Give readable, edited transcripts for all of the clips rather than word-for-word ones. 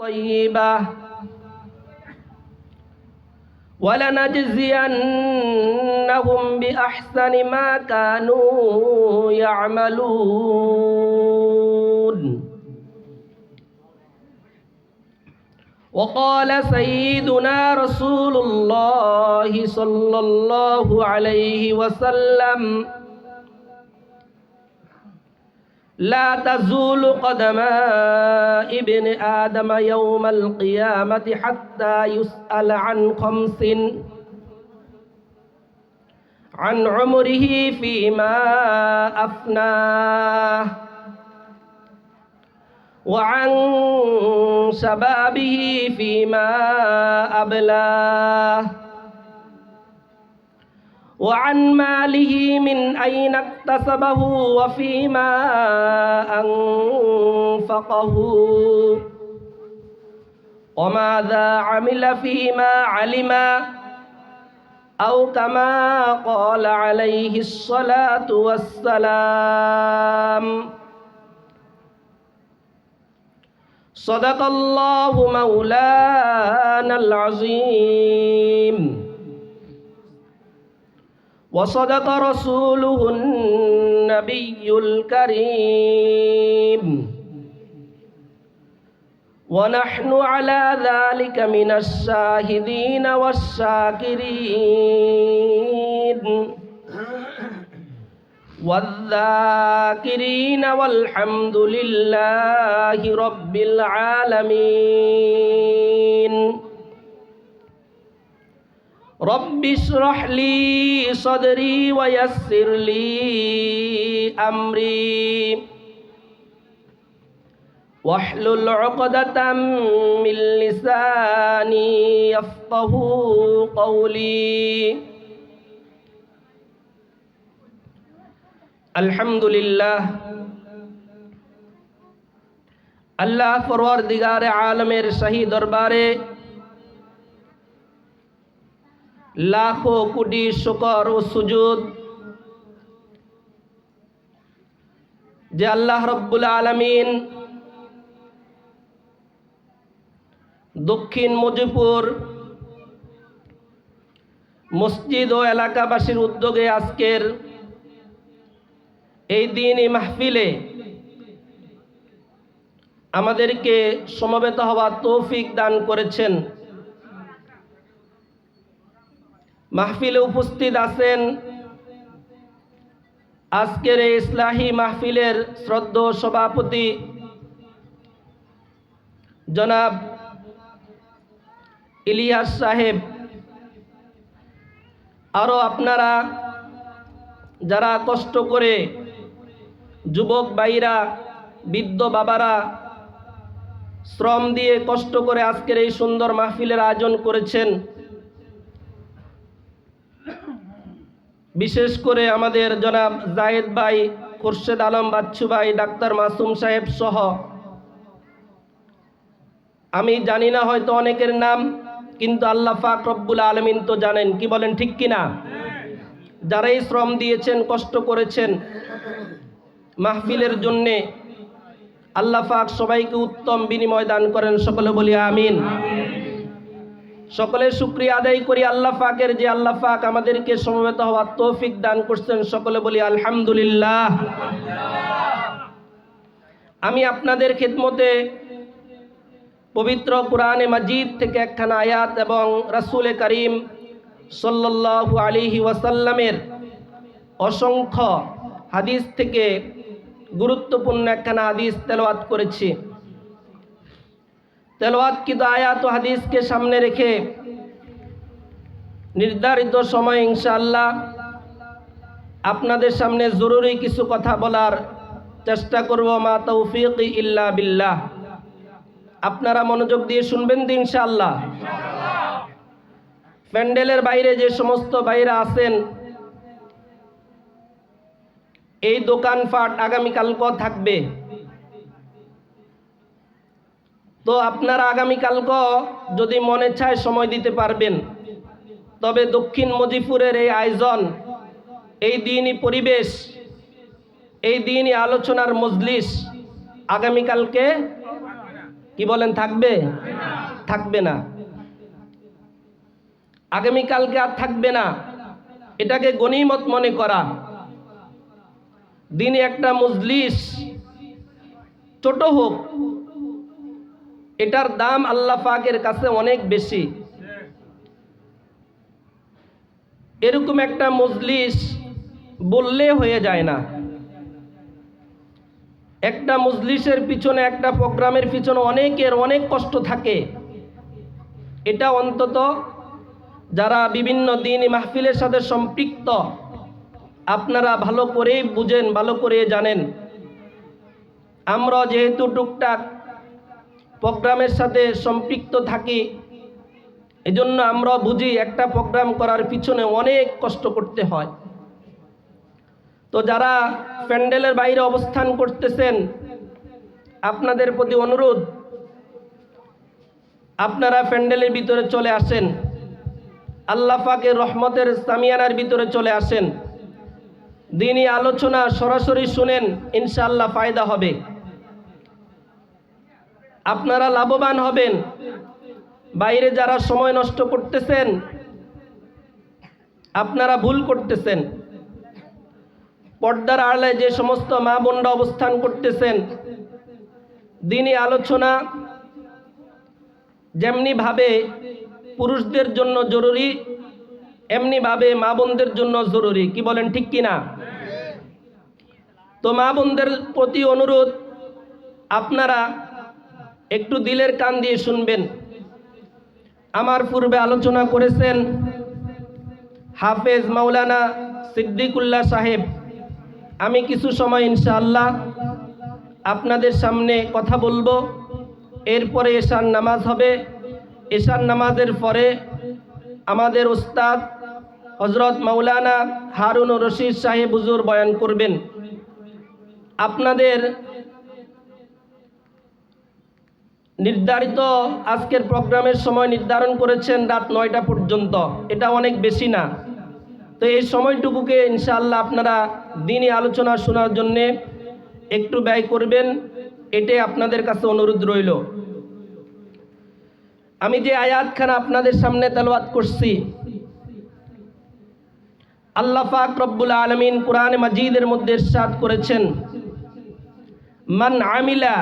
طيبة ولنجزينهم بأحسن ما كانوا يعملون. وقال سيدنا رسول الله صلى الله عليه وسلم: لا تزول قدم ابن آدم يوم القيامة حتى يسأل عن خمس: عن عمره فيما أفناه، وعن شبابه فيما أبلاه، وعن ماله من أين اكتسبه وفيما أنفقه، وماذا عمل فيما علم، أو كما قال عليه الصلاة والسلام. صدق الله مولانا العظيم، وصدق رسوله النبي الكريم، ونحن على ذلك من الشاهدين والشاكرين والذاكرين والحمد لله رب العالمين. رب اشرح لي صدري ويسر لي أمري واحلل عقدة من لساني يفقه قولي. আলহামদুলিল্লাহ, আল্লাহ পরওয়ারদিগারে আলমের শাহী দরবারে লাখো কোটি শুকর ও সুজুদ যে আল্লাহ রব্বুল আলামিন দক্ষিণ মজিপুর মসজিদ ও এলাকাবাসীর উদ্যোগে আজকের এই দিনই মাহফিলে আমাদেরকে সমবেত হওয়ার তৌফিক দান করেছেন। মাহফিলে উপস্থিত আছেন আজকের এই ইসলাহি মাহফিলের শ্রদ্ধেয় সভাপতি জনাব ইলিয়াস সাহেব, আরও আপনারা যারা কষ্ট করে, যুবক ভাইরা, বৃদ্ধ বাবারা শ্রম দিয়ে কষ্ট করে আজকের এই সুন্দর মাহফিলের আয়োজন করেছেন। বিশেষ করে আমাদের জনাব জায়েদ ভাই, খুরশেদ আলম বাচ্চু ভাই, ডাক্তার মাসুম সাহেব সহ আমি জানি না হয়তো অনেকের নাম, কিন্তু আল্লাহ পাক রব্বুল আলামিন তো জানেন। কি বলেন, ঠিক কিনা? যারাই শ্রম দিয়েছেন, কষ্ট করেছেন মাহফিলের জন্যে, আল্লাহ পাক সবাইকে উত্তম বিনিময় দান করেন। সকলে বলি আমিন। সকলে শুকরিয়া আদায় করি আল্লাহ পাকের, যে আল্লাহ পাক আমাদেরকে সমবেত হওয়ার তৌফিক দান করছেন। সকলে বলি আলহামদুলিল্লাহ। আমি আপনাদের খিদমতে পবিত্র কুরআনে মাজিদ থেকে একখানা আয়াত এবং রাসূল করিম সাল্লাল্লাহু আলাইহি ওয়াসাল্লামের অসংখ্য হাদিস থেকে গুরুত্বপূর্ণ একখানা হাদিস তেলাওয়াত করেছি। তেলাওয়াতকৃত আয়াত ও হাদিসকে সামনে রেখে নির্ধারিত সময় ইনশাআল্লাহ আপনাদের সামনে জরুরি কিছু কথা বলার চেষ্টা করব। মা তৌফিকি ইল্লা বিল্লাহ। আপনারা মনোযোগ দিয়ে শুনবেন তো ইনশাআল্লাহ। প্যান্ডেলের বাইরে যে সমস্ত ভাইরা আছেন, এই দোকানপাট আগামীকালকেও থাকবে, তো আপনারা আগামীকালকেও যদি মনে চায় সময় দিতে পারবেন। তবে দক্ষিণ মজিপুরের এই আয়োজন, এই দিনই পরিবেশ, এই দিনই আলোচনার মজলিস আগামীকালকে কি বলেন, থাকবে? থাকবে না। আগামীকালকে আর থাকবে না, এটাকে গনিমত মনে করা। দিনে একটা মজলিস ছোট হোক, এটার দাম আল্লাহ পাকের কাছে অনেক বেশি। এরকম একটা মজলিস বললে হয়ে যায় না। একটা মজলিসের পিছনে, একটা প্রোগ্রামের পিছনে অনেকের অনেক কষ্ট থাকে। এটা অন্তত যারা বিভিন্ন দিনী মাহফিলের সাথে সম্পৃক্ত, আপনারা ভালো করেই বুঝেন, ভালো করে জানেন। আমরা যেহেতু টুকটাক প্রোগ্রামের সাথে সম্পৃক্ত থাকি, এজন্য আমরা বুঝি একটা প্রোগ্রাম করার পিছনে অনেক কষ্ট করতে হয়। তো যারা প্যান্ডেলের বাইরে অবস্থান করতেছেন, আপনাদের প্রতি অনুরোধ, আপনারা প্যান্ডেলের ভিতরে চলে আসেন, আল্লাহ পাকের রহমতের সামিয়ানার ভিতরে চলে আসেন। দিনী আলোচনা সরাসরি শুনেন, ইনশাআল্লাহ ফায়দা হবে, আপনারা লাভবান হবেন। বাইরে যারা সময় নষ্ট করতেছেন, আপনারা ভুল করতেছেন। পর্দার আড়ালে যে সমস্ত মা বোনরা অবস্থান করতেছেন, দিনী আলোচনা যেমনিভাবে পুরুষদের জন্য জরুরি, এমনিভাবে মা বোনদের জন্য জরুরি। কি বলেন, ঠিক কিনা? তো মা বোনদের প্রতি অনুরোধ, আপনারা একটু দিলের কান দিয়ে শুনবেন। আমার পূর্বে আলোচনা করেছেন হাফেজ মাওলানা সিদ্দিকুল্লাহ সাহেব। আমি কিছু সময় ইনশাআল্লাহ আপনাদের সামনে কথা বলবো। এরপরে এশার নামাজ হবে। এশার নামাজের পরে আমাদের উস্তাদ হযরত মাওলানা হারুন রশিদ সাহেব হুজুর বয়ান করবেন। আপনাদের নির্ধারিত আজকের প্রোগ্রামের সময় নির্ধারণ করেছেন রাত 9টা পর্যন্ত, এটা অনেক বেশি না। তো এই সময়টুকুকে ইনশাআল্লাহ আপনারা দিনী আলোচনা শোনার জন্য একটু ব্যয় করবেন, এটাই আপনাদের কাছে অনুরোধ রইল। আমি যে আয়াতখানা আপনাদের সামনে তেলাওয়াত করছি, আল্লাহ পাক রব্বুল আলামিন কোরআনে মাজিদের মধ্যে ইরশাদ করেছেন, মান আমিলা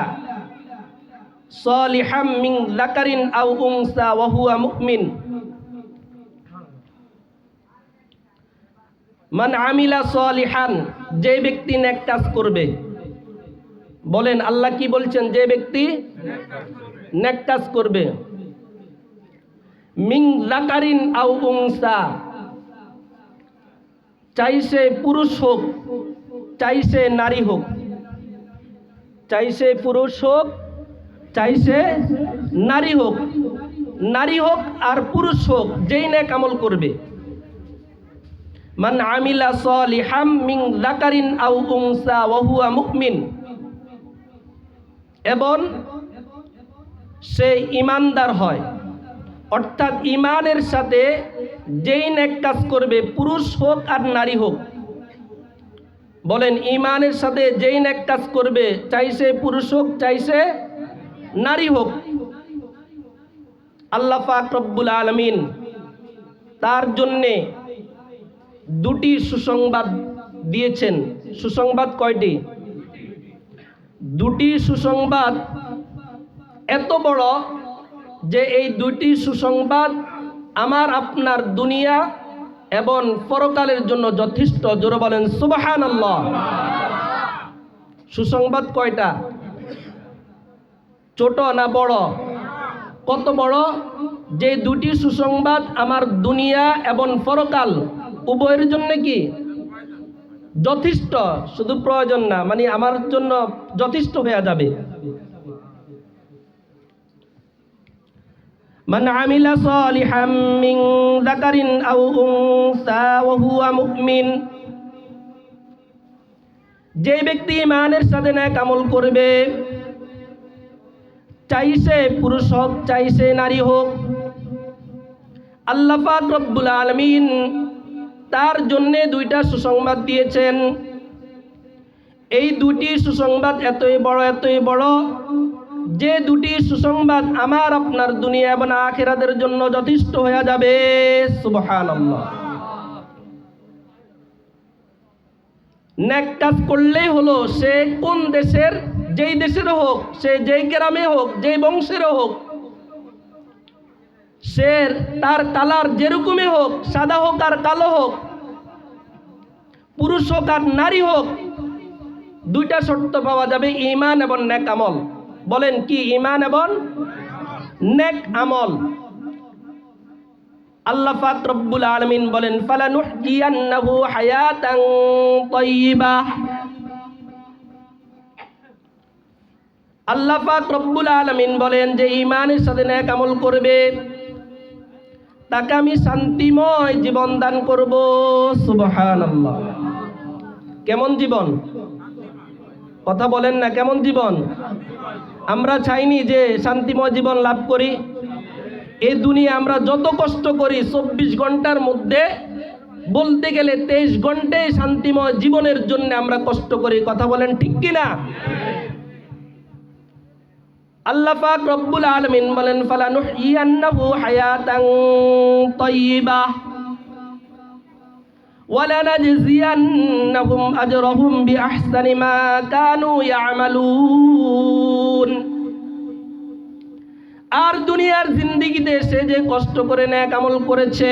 সালিহাম মিন যাকারিন আও উনসা ওয়া হুয়া মুমিন। মান আমিলা সালিহান, যে ব্যক্তি নেক কাজ করবে। বলেন আল্লাহ কি বলছেন? যে ব্যক্তি নেক কাজ করবে। মিন যাকারিন আও উনসা, চাইছে পুরুষ হোক, চাইছে নারী হোক। চাইছে পুরুষ হোক, চাইছে নারী হোক। নারী হোক আর পুরুষ হোক, যেই নেক আমল করবে। মান আমিলা সালিহাম মিন যাকারিন আও উনসা ওয়া হুয়া মুমিন, এবং সে ঈমানদার হয়। অর্থাৎ ঈমানের সাথে যেই নেক কাজ করবে, পুরুষ হোক আর নারী হোক। বলেন, ঈমানের সাথে যেই নেক কাজ করবে, চাইছে পুরুষ হোক, চাইছে নারী হোক, আল্লাহ পাক রব্বুল আলামিন তার জন্যে দুটি সুসংবাদ দিয়েছেন। সুসংবাদ কয়টি? দুটি সুসংবাদ এত বড় যে এই দুটি সুসংবাদ আমার আপনার দুনিয়া এবং পরকালের জন্য যথেষ্ট। জোরে বলেন সুবহানাল্লাহ। সুসংবাদ কয়টা? ছোট না বড়? কত বড়? যে দুটি সুসংবাদ আমার দুনিয়া এবং পরকাল উভয়ের জন্য কি যথেষ্ট, শুধু প্রয়োজন না, মানে আমার জন্য যথেষ্ট হয়ে যাবে। মান আমিলা সালিহাম মিন যাকারিন আও উনসা ওয়া হুয়া মুমিন, যে ব্যক্তি ঈমানের সাথে নেক আমল করবে, চাইছে পুরুষ হোক, চাইছে নারী হোক, আল্লাহ পাক রব্বুল আলামিন তার জন্য দুইটা সুসংবাদ দিয়েছেন। এই দুটি সুসংবাদ এতই বড়, এতই বড় যে দুটি সুসংবাদ আমার আপনার দুনিয়া এবং আখিরাতের জন্য যথেষ্ট হয়ে যাবে। সুবহানাল্লাহ। নেক কাজ করলেই হলো, সে কোন দেশের, যেই দেশের হোক, সে যেই গ্রামে হোক, যেই বংশের হোক, সে তার কালার যেরকমই হোক, সাদা হোক আর কালো হোক, পুরুষ হোক আর নারী হোক, দুইটা শর্ত পাওয়া যাবে, ঈমান এবং নেক আমল। বলেন কি? ঈমান এবং নেক আমল। আল্লাহ পাক রব্বুল আলামিন বলেন, ফালানুহইয়ান্নাহু হায়াতান তাইয়্যিবাহ। আল্লাহ পাক রব্বুল আলামিন বলেন যে ঈমানের সাথে নেক আমল করবে তাকে আমি শান্তিময় জীবন দান করব। সুবহানাল্লাহ। কেমন জীবন? কথা বলেন না, কেমন জীবন? আমরা চাইনি যে শান্তিময় জীবন লাভ করি। এই দুনিয়া আমরা যত কষ্ট করি, 24 ঘন্টার মধ্যে বলতে গেলে 23 ঘন্টায় শান্তিময় জীবনের জন্য আমরা কষ্ট করি। কথা বলেন ঠিক কিনা? আল্লাহ পাক রব্বুল আলামিন বলেন, ফালানুহইয়ান্নাহু হায়াতান তাইয়্যিবাহ ওয়ালানাজজিয়ান্নাহুম আজরাহুম বিআহসানি মা কানু ইয়ামালুন। আর দুনিয়ার জিন্দেগিতে সে যে কষ্ট করে নেক আমল করেছে,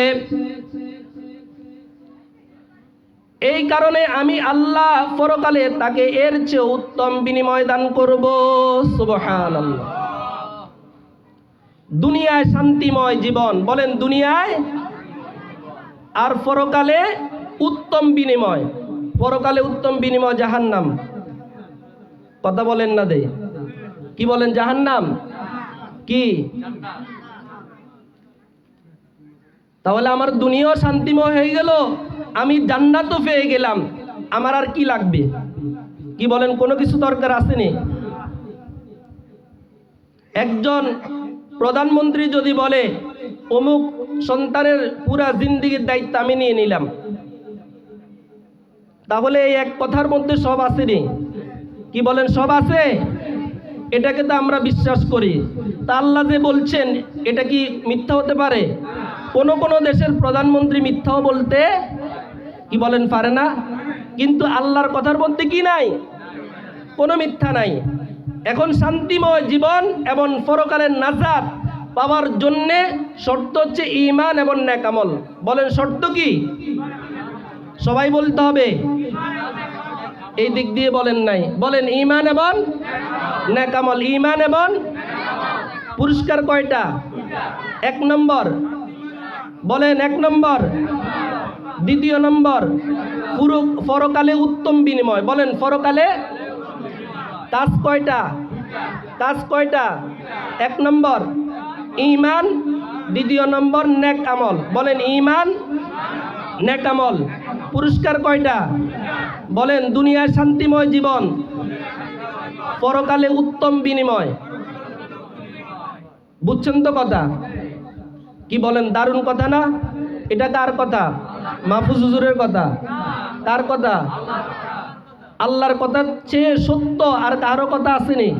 এই কারণে আমি আল্লাহ পরকালে তাকে এর চেয়ে উত্তম বিনিময় দান করব। সুবহানাল্লাহ। দুনিয়ায় শান্তিময় জীবন, বলেন দুনিয়ায়, আর পরকালে উত্তম বিনিময়। পরকালে উত্তম বিনিময় জাহান্নাম। কথা বলেন না দে, কি বলেন? জাহান্নাম কি? তাহলে আমার দুনিয়াও শান্তিময় হয়ে গেল, আমি জান্নাতও পেয়ে গেলাম, আমার আর কি লাগবে? কি বলেন? কোনো কিছু দরকার আসেনি? একজন প্রধানমন্ত্রী যদি বলে অমুক সন্তানের পুরা জিন্দেগির দায়িত্ব আমি নিয়ে নিলাম, তাহলে এই এক কথার মধ্যে সব আসেনি? কি বলেন? সব আছে। এটাকে তো আমরা বিশ্বাস করি। তা আল্লাহ যে বলছেন, এটা কি মিথ্যা হতে পারে? কোন দেশের প্রধানমন্ত্রী মিথ্যাও বলতে, কি বলেন, পারে না। কিন্তু আল্লাহর কথার মধ্যে কি নাই? কোনো মিথ্যা নাই। এখন শান্তিময় জীবন এবং পরকালের নাজাত পাওয়ার জন্যে শর্ত হচ্ছে ঈমান এবং নেক আমল। বলেন শর্ত কি? সবাই বলতে হবে। এই দিক দিয়ে বলেন নাই, বলেন ঈমান এবং নেক আমল। ঈমান এবং পুরস্কার কয়টা? 1 নম্বর। বলেন 1 নম্বর। দ্বিতীয় নম্বর, পরকালে উত্তম বিনিময়। বলেন পরকালে কাজ কয়টা? কাজ কয়টা? 1 নম্বর ঈমান, দ্বিতীয় নম্বর নেক আমল। বলেন ঈমান, নেক আমল। পুরস্কার কয়টা? বলেন দুনিয়ার শান্তিময় জীবন, পরকালে উত্তম বিনিময়। বুঝছেন তো কথা? কি বলেন? দারুণ কথা না? এটা কার কথা? মাহফুজ হুজুরের কথা? কার কথা? আল্লাহর কথার চেয়ে সত্য আর কারো কথা আসেনি?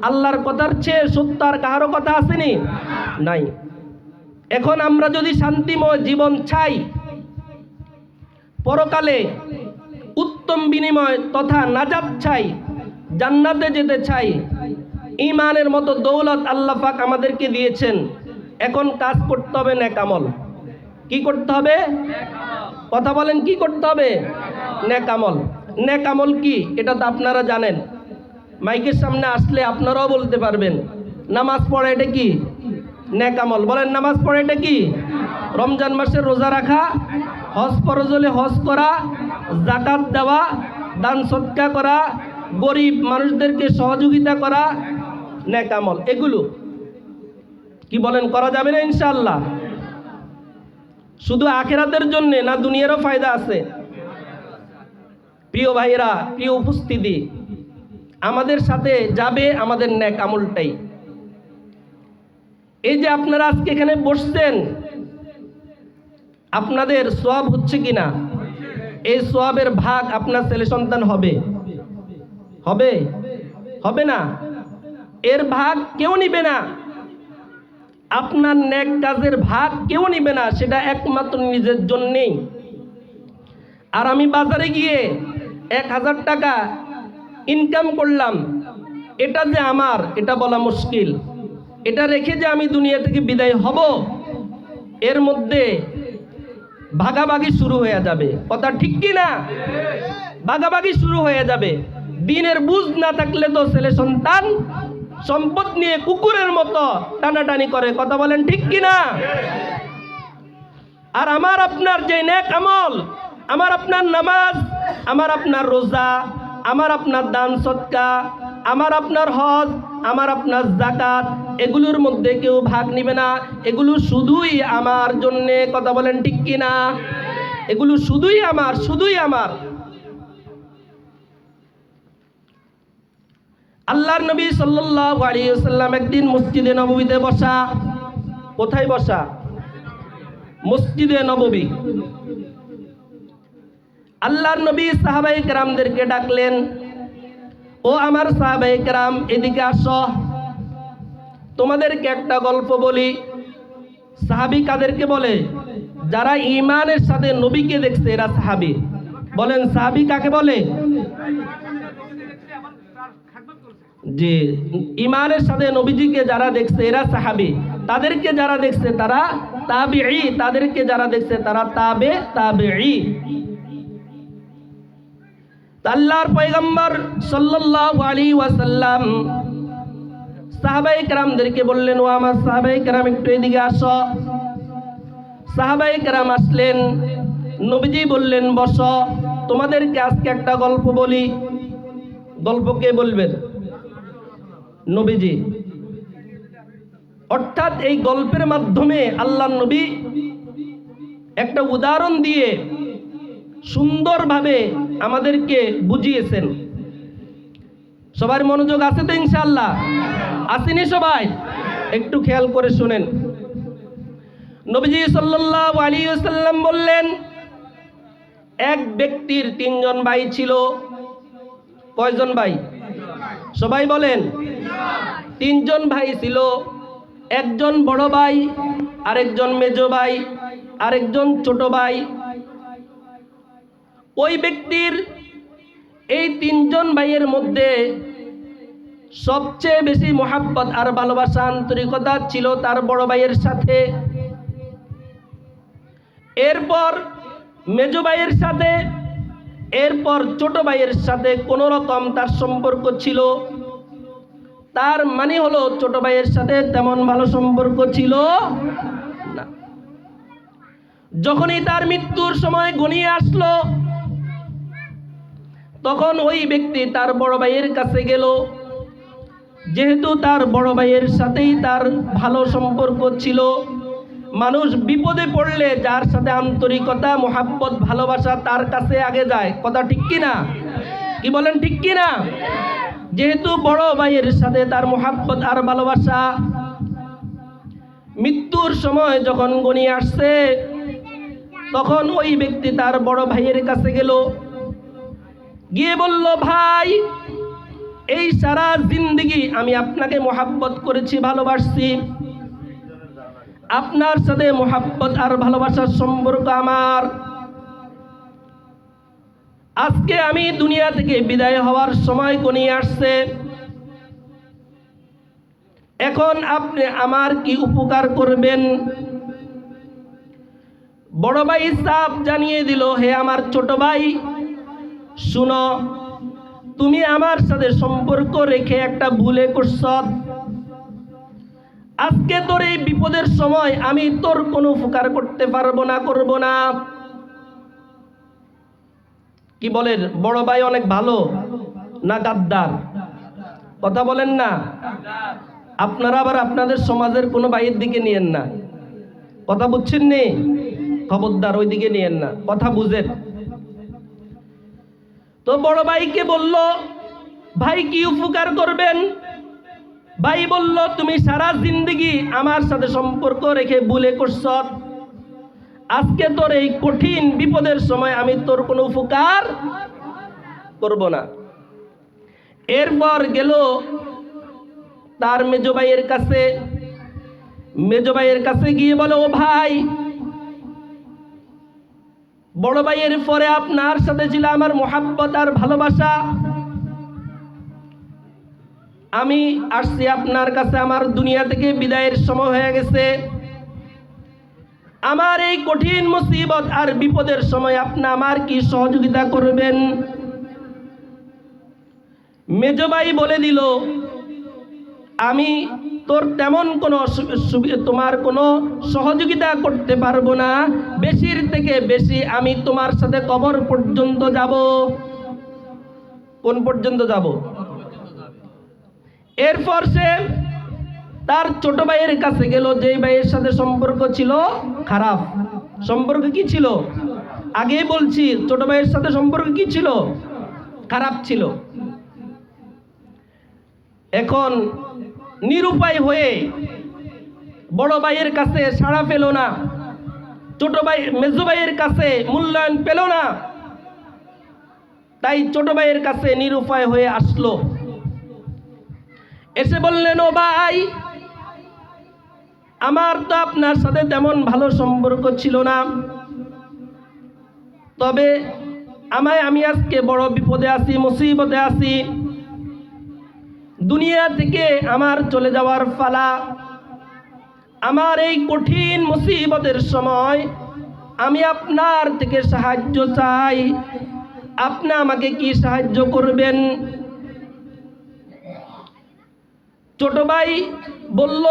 আল্লাহর কথার চেয়ে সত্য আর কারো কথা আসেনি? নাই। এখন আমরা যদি শান্তিময় জীবন চাই, পরকালে উত্তম বিনিময় তথা নাজাত চাই, জান্নাতে যেতে চাই, ঈমানের মতো দৌলত আল্লাহ পাক আমাদেরকে দিয়েছেন। এখন কাজ করতে হবে নেক আমল। কি করতে হবে? কথা বলেন, কি করতে হবে? নেক আমল। নেক আমল কি? এটা তো আপনারা জানেন। মাইকের সামনে আসলে আপনারাও বলতে পারবেন। নামাজ পড়া, এটা কি? নেক আমল। বলেন নামাজ পড়া এটা কি? রমজান মাসে রোজা রাখা, হজ ফরজ হলে হজ করা, যাকাত দেওয়া, দান সদকা করা, গরিব মানুষদেরকে সহযোগিতা করা, নেক আমল। এগুলো কি বলেন করা যাবে না ইনশাআল্লাহ? শুধু আখিরাতের জন্য না, দুনিয়ারও ফায়দা আছে। প্রিয় ভাইরা, প্রিয় উপস্থিতি, আমাদের সাথে যাবে আমাদের নেক আমলটাই। এই যে আপনারা আজকে এখানে বসছেন, আপনাদের সওয়াব হচ্ছে কিনা? এই সওয়াবের ভাগ আপনার ছেলে সন্তান হবে? হবে? হবে না? এর ভাগ কেউ নিবে না, আপনার নেক কাজের ভাগ কেউ নিবে না, সেটা একমাত্র নিজের জন্যেই। আর আমি বাজারে গিয়ে 1000 টাকা ইনকাম করলাম, এটা যে আমার, এটা বলা মুশকিল। এটা রেখে যে আমি দুনিয়া থেকে বিদায় হব, এর মধ্যে ভাগাভাগি শুরু হয়ে যাবে। কথা ঠিক কি না? ভাগাভাগি শুরু হয়ে যাবে। দিনের বুঝ না থাকলে তো ছেলে সন্তান সম্পদ নিয়ে কুকুরের মতো টানাটানি করে। কথা বলেন ঠিক কি না? আর আমার আপনার যে নেক আমল, আমার আপনার নামাজ, আমার আপনার রোজা, আমার আপনার দান সদকা, আমার আপনার হজ, আমার আপনার যাকাত, এগুলোর মধ্যে কেউ ভাগ নিবে না। এগুলো শুধুই আমার জন্যে। কথা বলেন ঠিক কি না? এগুলো শুধুই আমার, শুধুই আমার। আল্লাহর নবী সাল্লাল্লাহু আলাইহি ওয়াসাল্লাম একদিন মসজিদে নববীতে বসা। কোথায় বসা? মসজিদে নববী। আল্লাহর নবী সাহাবায়ে কেরামদেরকে ডাকলেন, ও আমার সাহাবায়ে কেরাম, এদিকে আসো, তোমাদেরকে একটা গল্প বলি। সাহাবী কাদেরকে বলে? যারা ঈমানের সাথে নবীকে দেখছে এরা সাহাবী। বলেন সাহাবী কাকে বলে? জি, ঈমানের সাথে নবীজিকে যারা দেখছে এরা সাহাবী। তাদেরকে যারা দেখছে তারা তাবিঈ, তাদেরকে যারা দেখছে তারা তাবিঈ। আল্লাহর পয়গম্বর সাল্লাল্লাহু আলাইহি ওয়াসাল্লাম সাহাবায়ে কেরামদেরকে বললেন, ও আমার সাহাবায়ে কেরাম, একটু এদিকে আসো। সাহাবায়ে কেরাম আসলেন, নবীজি বললেন, বসো, তোমাদেরকে আজকে একটা গল্প বলি। গল্প কে বলবেন? নবীজি। অর্থাৎ এই গল্পের মাধ্যমে আল্লাহর নবী একটা উদাহরণ দিয়ে সুন্দরভাবে আমাদেরকে বুঝিয়েছেন। সবার মনোযোগ আছে তো ইনশাআল্লাহ? আসেনি সবাই? একটু খেয়াল করে শুনেন। নবীজি সাল্লাল্লাহু আলাইহি ওয়াসাল্লাম বললেন, এক ব্যক্তির 3 জন ভাই ছিল। কয়জন ভাই? সবাই বলেন। 3 জন ভাই ছিল। একজন বড় ভাই, আরেকজন মেজো ভাই, আরেকজন ছোট ভাই। ওই ব্যক্তির এই 3 জন ভাইয়ের মধ্যে সবচেয়ে বেশি মোহাব্বত আর ভালোবাসা, আন্তরিকতা ছিল তার বড় ভাইয়ের সাথে। এরপর মেজো ভাইয়ের সাথে, এরপর ছোট ভাইয়ের সাথে কোনো রকম তার সম্পর্ক ছিল। তার মানে হলো ছোট ভাইয়ের সাথে তেমন ভালো সম্পর্ক ছিল না। যখনই তার মৃত্যুর সময় ঘনিয়ে আসলো, তখন ওই ব্যক্তি তার বড় ভাইয়ের কাছে গেল। যেহেতু তার বড় ভাইয়ের সাথেই তার ভালো সম্পর্ক ছিল, মানুষ বিপদে পড়লে যার সাথে আন্তরিকতা, মোহাব্বত, ভালোবাসা, তার কাছে আগে যায়। কথা ঠিক কি না? কি বলেন ঠিক কি না? যেহেতু বড় ভাইয়ের সাথে তার মোহাব্বত আর ভালোবাসা, মৃত্যুর সময় যখন ঘনিয়ে আসছে, তখন ওই ব্যক্তি তার বড় ভাইয়ের কাছে গেল, গিয়ে বলল, ভাই, এই সারা জিন্দেগি আমি আপনাকে মোহাব্বত করেছি, ভালোবাসছি। আপনার সাথে মোহাব্বত আর ভালোবাসার সম্পর্ক আমার। আজকে আমি দুনিয়া থেকে বিদায় হওয়ার সময় ঘনিয়ে আসছে। এখন আপনি আমার কি উপকার করবেন? বড় ভাই সাহেব জানিয়ে দিল, হে আমার ছোট ভাই, শুনো, তুমি আমার সাথে সম্পর্ক রেখে একটা ভুলে করছ। আজকে তোর এই বিপদের সময় আমি তোর কোনো উপকার করতে পারবো না, করব না। কি বলেন? বড় ভাই অনেক ভালো না গাদ্দার? কথা বলেন না। আপনারা আবার আপনাদের সমাজের কোনো ভাইয়ের দিকে নিয়েন না। কথা বুঝছেন নি? খবরদার ওই দিকে নিয়েন না, কথা বুঝেন। তো বড় ভাইকে বলল, ভাই কি উপকার করবেন? ভাই বলল, তুমি সারা জিন্দেগি আমার সাথে সম্পর্ক রেখে ভুলে করছ। আজকে তোর এই কঠিন বিপদের সময় আমি তোর কোনো উপকার করব না। এরপর গেল তার মেজো ভাইয়ের কাছে গিয়ে বলে, ও ভাই, বড় ভাইয়ের পরে আপনার সাথে ছিল আমার মোহাব্বত আর ভালোবাসা। আমি আসছি আপনার কাছে, আমার দুনিয়া থেকে বিদায়ের সময় হয়ে গেছে। আমার এই কঠিন মুসিবত আর বিপদের সময় আপনি আমার কি সহযোগিতা করবেন? মেজো ভাই বলে দিল, আমি তোর তেমন কোনো তোমার কোনো সহযোগিতা করতে পারবো না, বেশির থেকে বেশি আমি তোমার সাথে কবর পর্যন্ত যাব। কোন পর্যন্ত যাব? এরপর সে তার ছোট ভাইয়ের কাছে গেল, যেই ভাইয়ের সাথে সম্পর্ক ছিল খারাপ। সম্পর্ক কি ছিল? আগেই বলছি, ছোট ভাইয়ের সাথে সম্পর্ক কি ছিল? খারাপ ছিল। এখন নিরুপায় হয়ে বড় ভাইয়ের কাছে সাড়া পেল না, ছোট ভাই মেজো ভাইয়ের কাছে মূল্যায়ন পেল না, তাই ছোট ভাইয়ের কাছে নিরুপায় হয়ে আসলো। এসে বললেন, ও ভাই, আমার তো আপনার সাথে তেমন ভালো সম্পর্ক ছিল না, তবে আমি আজকে বড় বিপদে আছি, মুসিবতে আছি, দুনিয়া থেকে আমার চলে যাওয়ার পালা। আমার এই কঠিন মুসিবতের সময় আমি আপনার থেকে সাহায্য চাই, আপনি আমাকে কি সাহায্য করবেন? ছোট ভাই বলল,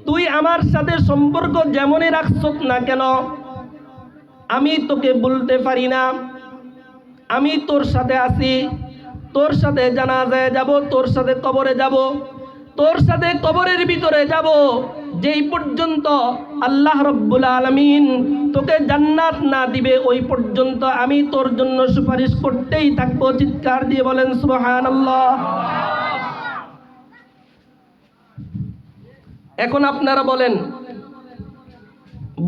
তুই আমার সাথে সম্পর্ক যেমনই রাখছত না কেন, আমি তোকে বলতে পারি না। আমি তোর সাথে আছি, তোর সাথে জানাজায় যাব, তোর সাথে কবরে যাব, তোর সাথে কবরের ভিতরে যাব, যেই পর্যন্ত আল্লাহ রব্বুল আলামিন তোকে জান্নাত না দিবে ওই পর্যন্ত আমি তোর জন্য সুপারিশ করতেই থাকবো। চিৎকার দিয়ে বলেন সুবহানাল্লাহ। এখন আপনারা বলেন,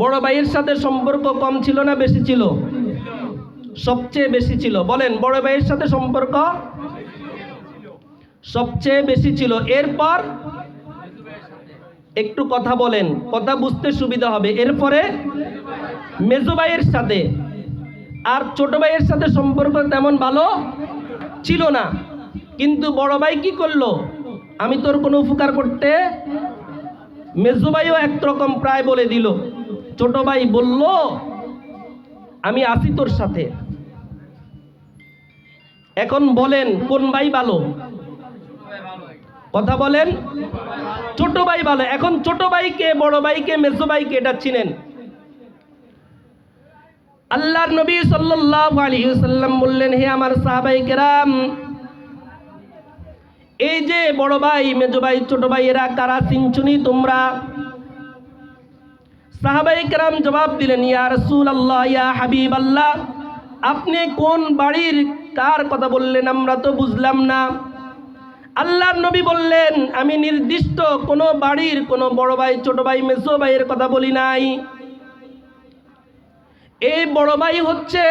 বড় ভাইয়ের সাথে সম্পর্ক কম ছিল না বেশি ছিল? সবচেয়ে বেশি ছিল। বলেন, বড় ভাইয়ের সাথে সম্পর্ক সবচেয়ে বেশি ছিল। এরপর একটু কথা বলেন, কথা বুঝতে সুবিধা হবে। এরপরে মেজো ভাইয়ের সাথে, আর ছোট ভাইয়ের সাথে সম্পর্ক তেমন ভালো ছিল না। কিন্তু বড় ভাই কি করলো? আমি তোর কোনো উপকার করতে। মেজো ভাইও একরকম প্রায় বলে দিল। ছোট ভাই বলল, আমি আছি তোর সাথে। এখন বলেন, কোন ভাই ভালো? কথা বলেন, ছোট ভাই ভালো। এখন ছোট ভাইকে, বড় ভাইকে, মেজো ভাইকে এটা চিনেন। আল্লাহর নবী সাল্লাল্লাহু আলাইহি ওয়াসাল্লাম বললেন, হে আমার সাহাবায়ে কেরাম, এই যে বড় ভাই, মেজো ভাই, ছোট ভাই, এরা কারা চিনছুনি তোমরা? সাহাবায়ে কেরাম জবাব দিলেন, ইয়া রাসূলুল্লাহ, ইয়া হাবিবাল্লাহ, আপনি কোন বাড়ির কার কথা বললেন? আমরা তো বুঝলাম না। আল্লাহর নবী বললেন, আমি নির্দিষ্ট কোনো বাড়ির কোনো বড় ভাই, ছোট ভাই, মেজো ভাইয়ের কথা বলি নাই। এই বড় ভাই হচ্ছে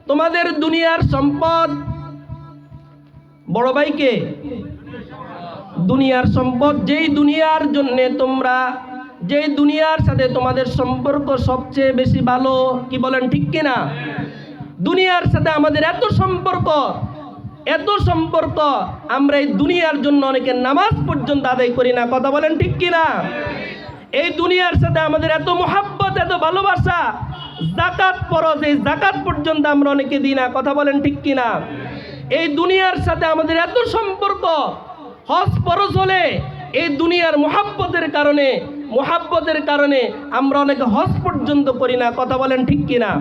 তোমাদের দুনিয়ার সম্পদ। বড় ভাইকে দুনিয়ার সম্পদ, যেই দুনিয়ার জন্য তোমরা, যেই দুনিয়ার সাথে তোমাদের সম্পর্ক সবচেয়ে বেশি ভালো। কি বলেন, ঠিক কিনা? দুনিয়ার সাথে আমাদের এত সম্পর্ক, আমরা এই দুনিয়ার জন্য অনেকে নামাজ পর্যন্ত আদায় করি না। কথা বলেন, ঠিক কিনা? এই দুনিয়ার সাথে আমাদের এত মুহাব্বত, এত ভালোবাসা, যাকাত ফরজ, এই যাকাত পর্যন্ত আমরা অনেকে দিই না। কথা বলেন, ঠিক কিনা? এই দুনিয়ার সাথে আমাদের এত সম্পর্ক, হজ ফরজ হলে এই দুনিয়ার মুহাব্বতের কারণে আমরা অনেকে হজ পর্যন্ত করি না। কথা বলেন, ঠিক কিনা?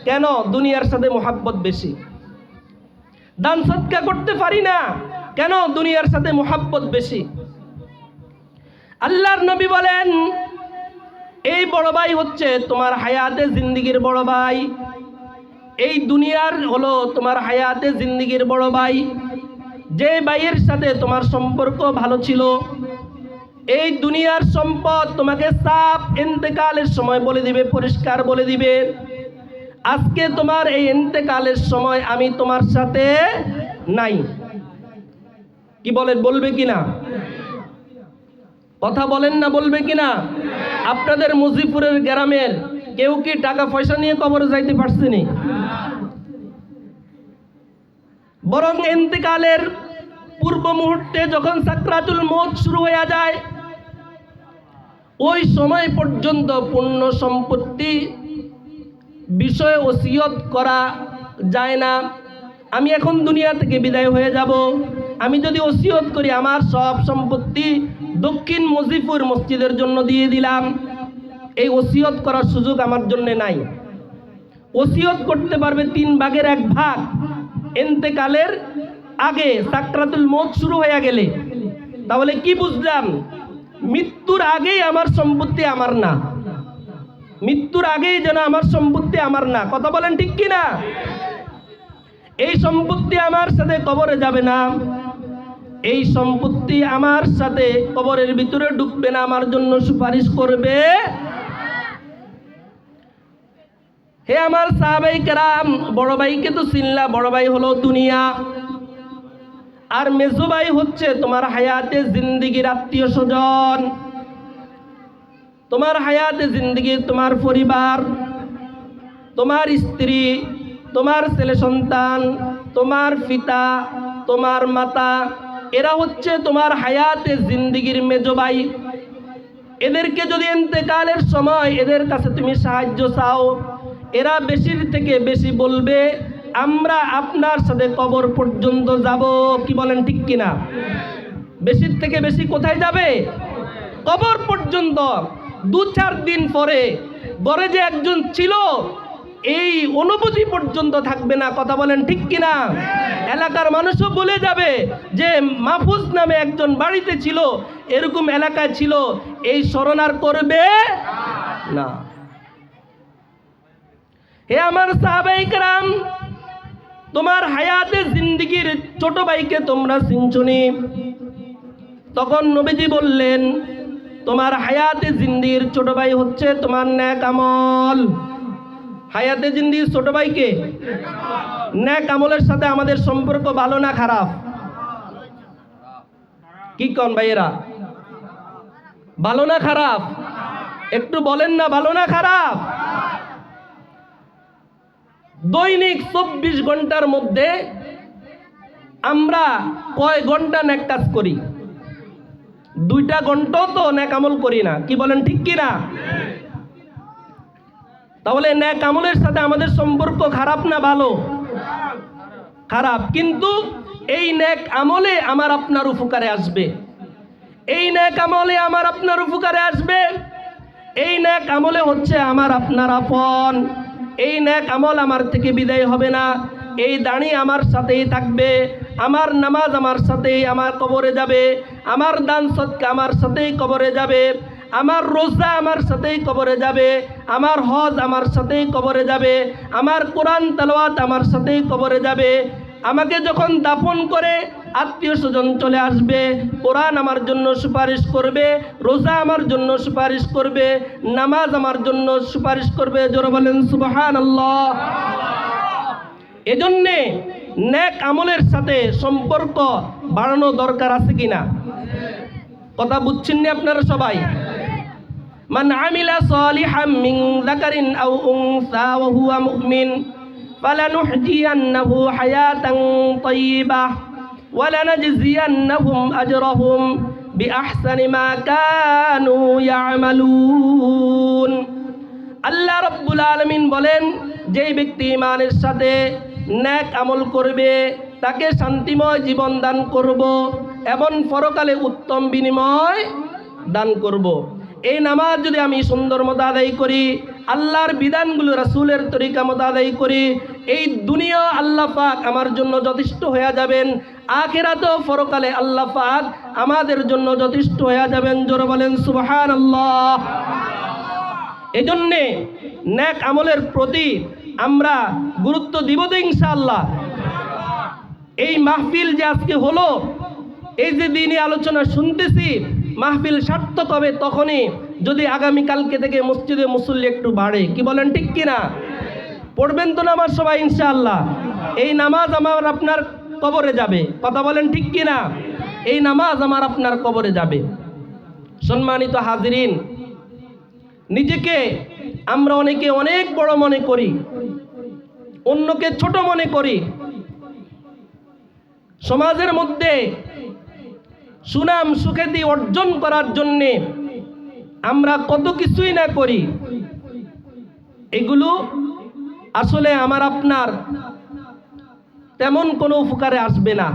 কেন? দুনিয়ার সাথে মুহাব্বত বেশি। দান সদকা করতে পারি না, কেন? দুনিয়ার সাথে মুহাব্বত বেশি। আল্লাহর নবী বলেন, এই বড় ভাই হচ্ছে তোমার হায়াতে জিন্দেগির বড় ভাই। এই দুনিয়ার হলো তোমার হায়াতে জিন্দেগির বড় ভাই। যে ভাইয়ের সাথে তোমার সম্পর্ক ভালো ছিল, এই দুনিয়ার সম্পদ তোমাকে সাফ ইন্তেকালের সময় বলে দিবে, পরিষ্কার বলে দিবে, আজকে তোমার এই ইন্তেকালের সময় আমি তোমার সাথে নাই। কি বলেন, বলবে কিনা? কথা বলেন না, বলবে কিনা? আপনাদের মুজিবপুরের গ্রামের কেউ কি টাকা পয়সা নিয়ে কবরে যাইতে পারছেনি? বরং ইন্তেকালের পূর্ব মুহূর্তে যখন সাকরাতুল মউত শুরু হয়ে যায়, ওই সময় পর্যন্ত পূর্ণ সম্পত্তি বিষয়ে ওসিয়ত করা যায় না। আমি এখন দুনিয়া থেকে বিদায় হয়ে যাব, আমি যদি ওসিয়ত করি আমার সব সম্পত্তি দক্ষিণ মুজিবপুর মসজিদের জন্য দিয়ে দিলাম, এই ওসিয়ত করার সুযোগ আমার জন্য নাই। ওসিয়ত করতে পারবে 3/1 ভাগ ইন্তেকালের আগে, সাকরাতুল মউত শুরু হয়ে গেলে। তাহলে কি বুঝলাম? মৃত্যুর আগেই আমার সম্পত্তি আমার না, মৃত্যুর আগেই যেন আমার সম্পত্তি আমার না। কথা বলেন ঠিক কিনা? এই সম্পত্তি আমার সাথে কবরে যাবে না, এই সম্পত্তি আমার সাথে কবরের ভিতরে ঢুকবে না, আমার জন্য সুপারিশ করবে। হে আমার সাহাবায়ে কেরাম, বড় ভাইকে তো চিনলা, বড় ভাই হলো দুনিয়া, আর মেজো ভাই হচ্ছে তোমার হায়াতে জিন্দেগির আত্মীয় স্বজন, তোমার হায়াতে জিন্দেগির তোমার পরিবার, তোমার স্ত্রী, তোমার ছেলে সন্তান, তোমার পিতা, তোমার মাতা, এরা হচ্ছে তোমার হায়াতে জিন্দেগির মেজো ভাই। এদেরকে যদি ইন্তেকালের সময় এদের কাছে তুমি সাহায্য চাও, এরা বেশির থেকে বেশি বলবে আমরা আপনার সাথে কবর পর্যন্ত যাব। কি বলেন ঠিক কিনা? বেশির থেকে বেশি কোথায় যাবে? কবর পর্যন্ত। 2-4 দিন পরে ঘরে যে একজন ছিল এই অনুভূতি পর্যন্ত থাকবে না। কথা বলেন ঠিক কিনা? এলাকার মানুষও বলে যাবে যে মাহফুজ নামে একজন বাড়িতে ছিল, এরকম এলাকায় ছিল, এই স্মরণ আর করবে না। হে আমার সাহাবায়ে কেরাম, তোমার হায়াতে জিন্দেগির ছোট ভাইকে তোমরা চিনছনি। তখন নবীজি বললেন তোমার হায়াতে জিন্দেগির ছোট ভাই হচ্ছে তোমার নেক আমল। হায়াতে জিন্দেগির ছোট ভাইকে নেক আমলের সাথে আমাদের সম্পর্ক ভালো না খারাপ? কি কোন ভাইয়েরা, ভালো না খারাপ? একটু বলেন না, ভালো না খারাপ? দৈনিক 24 ঘন্টার মধ্যে আমরা কয় ঘন্টা নেক কাজ করি? 2টা ঘন্টাও তো নেক আমল করি না। কি বলেন ঠিক কিনা? তাহলে নেক আমলের সাথে আমাদের সম্পর্ক খারাপ না ভালো? খারাপ। কিন্তু এই নেক আমলে আমার আপনার উপকারে আসবে, এই নেক আমলে আমার আপনার উপকারে আসবে, এই নেক আমলে হচ্ছে আমার আপনার আপন, এই নেক আমল আমার থেকে বিদায় হবে না, এই দাড়ি আমার সাথেই থাকবে, আমার নামাজ আমার সাথেই আমার কবরে যাবে, আমার দান সদকা আমার সাথেই কবরে যাবে, আমার রোজা আমার সাথেই কবরে যাবে, আমার হজ আমার সাথেই কবরে যাবে, আমার কোরআন তেলাওয়াত আমার সাথেই কবরে যাবে। আমাকে যখন দাফন করে আত্মীয় স্বজন চলে আসবে, কোরআন আমার জন্য সুপারিশ করবে, রোজা আমার জন্য সুপারিশ করবে, নামাজ আমার জন্য সুপারিশ করবে। জোরে বলেন সুবহানাল্লাহ। এজন্যে নেক আমলের সাথে সম্পর্ক বাড়ানো দরকার আছে কিনা? কথা বুঝছেন না আপনারা সবাই? মান আমিলা সালিহাম মিন যাকারিন আও উনসা ওয়া হুয়া মুমিন ফালানুহজিয়ান্নাহু হায়াতান তাইয়্যিবাহ ওয়া লানাজজিয়ান্নাহুম আজরাহুম বিআহসানি মা কানু ইয়ামালুন। আল্লাহ রাব্বুল আলামিন বলেন, যেই ব্যক্তি ঈমানের সাথে নেক আমল করবে তাকে শান্তিময় জীবন দান করব এবং পরকালে উত্তম বিনিময় দান করব। এই নামাজ যদি আমি সুন্দর মতো আদায় করি, আল্লাহর বিধানগুলো রাসূলের তরিকা মতো আদায় করি, এই দুনিয়া আল্লাহ পাক আমার জন্য যথেষ্ট হয়ে যাবেন, আখিরাতেও পরকালে আল্লাহ পাক আমাদের জন্য যথেষ্ট হয়ে যাবেন। জোরে বলেন সুবহানাল্লাহ। এজন্যে নেক আমলের প্রতি আমরা গুরুত্ব দিব তো ইনশাআল্লাহ। এই মাহফিল যে আজকে হলো, এই যে দিনই আলোচনা শুনতেছি, মাহফিল সার্থক হবে তখনই যদি আগামীকালকে থেকে মসজিদে মুসল্লি একটু বাড়ে। কি বলেন ঠিক কিনা? পড়বেন তো নামাজ সবাই ইনশাআল্লাহ? এই নামাজ আমার আপনার কবরে যাবে। কথা বলেন ঠিক কিনা? এই নামাজ আমার আপনার কবরে যাবে। সম্মানিত হাজিরিন, নিজেকে আমরা অনেকে অনেক বড় মনে করি, অন্যকে ছোট মনে করি। সমাজের মধ্যে সুনাম সুখ্যাতি অর্জন করার জন্যে আমরা কত কিছুই না করি। এগুলো আসলে আমার আপনার তেমন কোনো উপকারে আসবে না।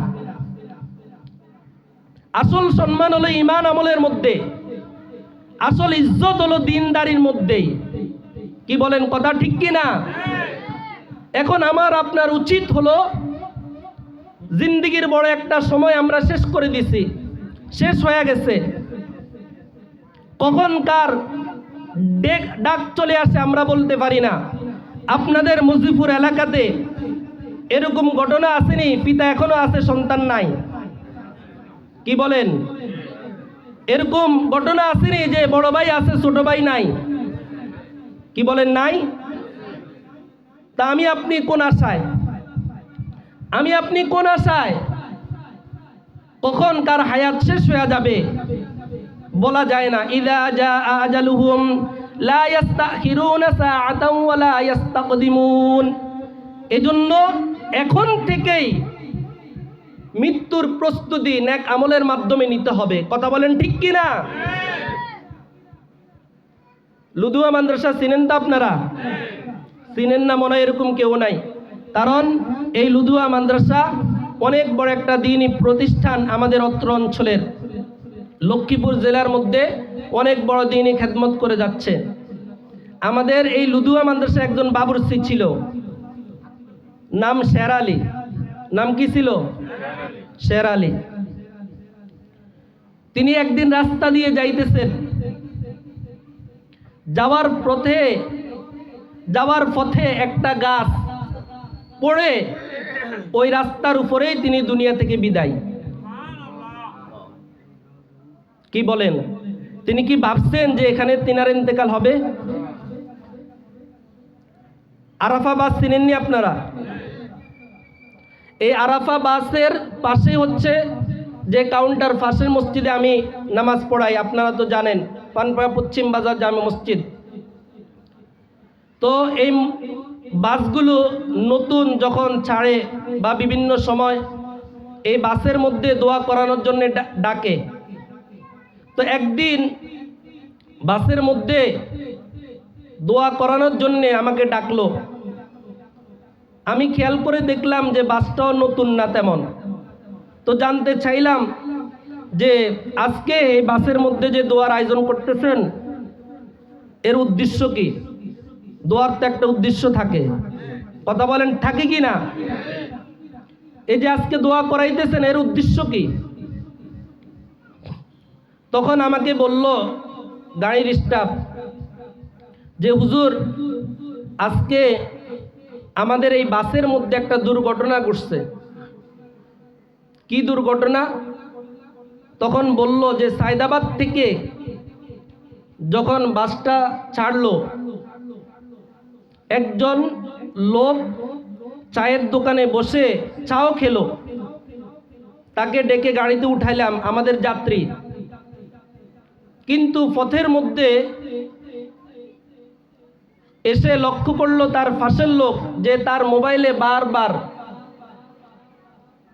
আসল সম্মান হলো ঈমান আমলের মধ্যে, আসল ইজ্জত হলো দিনদারির মধ্যেই। কি বলেন, কথা ঠিক কি না? এখন আমার আপনার উচিত হলো, জিন্দেগির বড় একটা সময় আমরা শেষ করে দিছি, শেষ হয়ে গেছে। কখন কার ডাক চলে আসে আমরা বলতে পারি না। আপনাদের মুজিবপুর এলাকাতে এরকম ঘটনা আসেনি, পিতা এখনো আছে সন্তান নাই? কি বলেন, এরকম ঘটনা আসেনি যে বড় ভাই আছে ছোট ভাই নাই? কি বলেন, নাই? তা আমি আপনি কোন আশায়, আমি আপনি কোন আশায় কখন কার হায়াত শেষ হয়ে যাবে বলা যায় না। ইযা জা আজালুহুম লা ইস্তাখিরুনা সাআতাও ওয়া লা ইস্তাকদিমুন। এজন্য এখন থেকেই মৃত্যুর প্রস্তুতি নেক আমলের মাধ্যমে নিতে হবে। কথা বলেন ঠিক কি না? লুদুয়া মাদ্রাসা চিনেন তো আপনারা? চিনেন না মনে হয় এরকম কেউ নাই। কারণ এই লুদুয়া মাদ্রাসা অনেক বড় একটা দ্বীনি প্রতিষ্ঠান। আমাদের অত্র অঞ্চলের লক্ষ্মীপুর জেলার মধ্যে অনেক বড় দ্বীনি খেদমত করে যাচ্ছে। আমাদের এই লুদুয়া মাদ্রাসা একজন বাবুর্চি ছিল, নাম শের আলী। নাম কি ছিল? শের আলী। তিনি একদিন রাস্তা দিয়ে যাইতেছেন, যাওয়ার পথে একটা গাছ পড়ে ওই রাস্তার উপরেই তিনি দুনিয়া থেকে বিদায়। কি বলেন, তিনি কি ভাবছেন যে এখানে তিনার ইন্তেকাল হবে? আরাফা বাস চিনেননি আপনারা? এই আরাফা বাসের পাশে হচ্ছে যে কাউন্টার, পাশের মসজিদে আমি নামাজ পড়াই, আপনারা তো জানেন, পানপাড়া পশ্চিম বাজার জামে মসজিদ। তো এই বাসগুলো নতুন যখন ছাড়ে বা বিভিন্ন সময় এই বাসের মধ্যে দোয়া করানোর জন্য ডাকে। তো একদিন বাসের মধ্যে দোয়া করানোর জন্য আমাকে ডাকলো। আমি খেয়াল করে দেখলাম যে বাসটাও নতুন না তেমন। তো জানতে চাইলাম যে আজকে এই বাসের মধ্যে যে দোয়ার আয়োজন করতেছেন এর উদ্দেশ্য কি? দোয়ার তো একটা উদ্দেশ্য থাকে, কথা বলেন থাকে কি না? এই যে আজকে দোয়া করাইতেছেন এর উদ্দেশ্য কি? তখন আমাকে বলল গাড়ির স্টাফ যে হুজুর, আজকে আমাদের এই বাসের মধ্যে একটা দুর্ঘটনা ঘটছে। কি দুর্ঘটনা? তখন বলল যে সায়দাবাদ থেকে যখন বাসটা ছাড়লো, একজন লোক চায়ের দোকানে বসে চাও খেলো, তাকে ডেকে গাড়িতে উঠাইলাম, আমাদের যাত্রী। কিন্তু পথের মধ্যে এসে লক্ষ্য করলো তার পাশের লোক যে তার মোবাইলে বারবার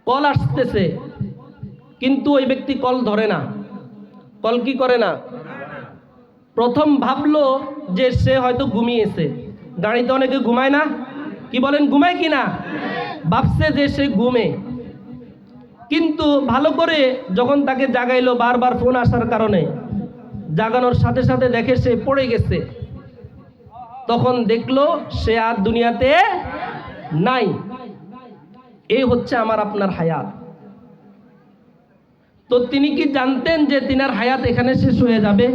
কল আসতেছে, কিন্তু ওই ব্যক্তি কল ধরে না। কল কি করে না? প্রথম ভাবলো যে সে হয়তো ঘুমিয়েছে। গাড়িতে অনেকে ঘুমায় না? কি বলেন, ঘুমায় কি না? ভাবছে যে সে ঘুমে। কিন্তু ভালো করে যখন তাকে জাগাইলো, বারবার ফোন আসার কারণে জাগানোর সাথে সাথে দেখে সে পড়ে গেছে। তখন দেখলো সে আর দুনিয়াতে নাই। এই হচ্ছে আমার আপনার হায়াত। তো তিনি কি জানতেন যে তিনার হায়াত এখানে শেষ হয়ে যাবে?